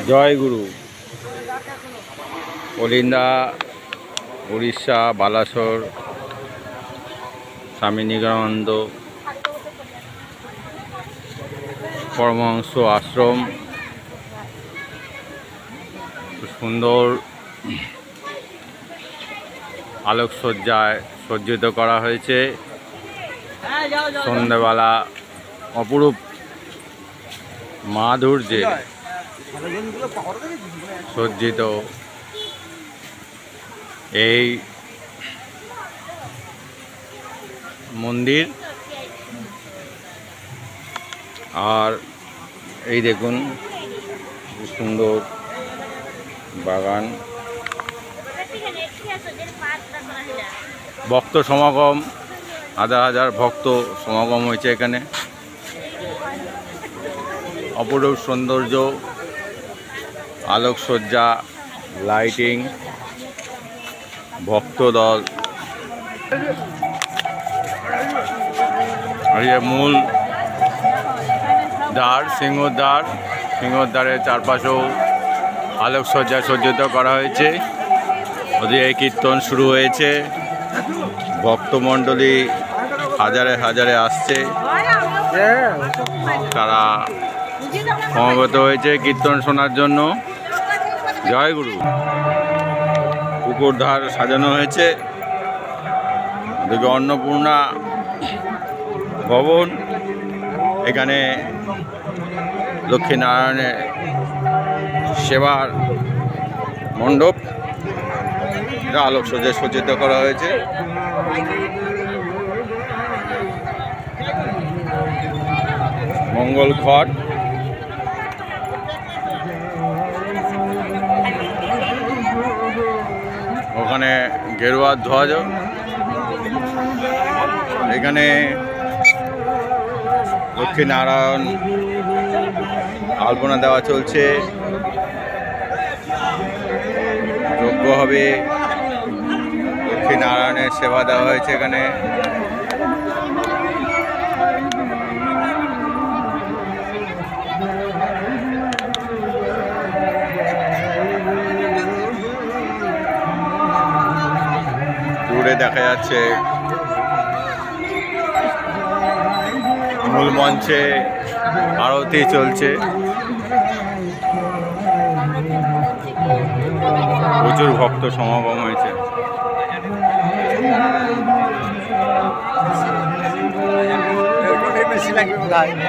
জয় গুরু। কলিন্দা, উড়িষ্যা, বালাসোর, স্বামী নিগমানন্দ পরমহংস আশ্রম। সুন্দর আলোকসজ্জায় সজ্জিত করা হয়েছে। সন্ধ্যাবেলা অপরূপ মাধুর্যে সজ্জিত এই মন্দির। আর এই দেখুন সুন্দর বাগান, ভক্ত সমাগম, হাজার হাজার ভক্ত সমাগম হয়েছে এখানে। অপরূপ সৌন্দর্য, আলোকসজ্জা, লাইটিং, ভক্তদল। আর মূল দ্বার, সিংহদ্বার, সিংহদ্বারের চারপাশেও আলোকসজ্জা সজ্জিত করা হয়েছে। ওদিকে কীর্তন শুরু হয়েছে, ভক্তমণ্ডলী হাজারে হাজারে আসছে, তারা সমবেত হয়েছে কীর্তন শোনার জন্য। জয় গুরু। পুকুর ধার সাজানো হয়েছে, ওদিকে অন্নপূর্ণা ভবন, এখানে লক্ষ্মীনারায়ণের সেবার মণ্ডপ, এটা আলোকসজ্জায় সজ্জিত করা হয়েছে। মঙ্গল ঘট, ওখানে গেরুয়া ধ্বজ, এখানে লক্ষ্মীনারায়ণ আলপনা দেওয়া চলছে, যজ্ঞ হবে, লক্ষ্মীনারায়ণের সেবা দেওয়া হয়েছে এখানে। দূরে দেখা যাচ্ছে মূল মঞ্চে আরতি চলছে, প্রচুর ভক্ত সমাগম হয়েছে। বেশি লাগবে।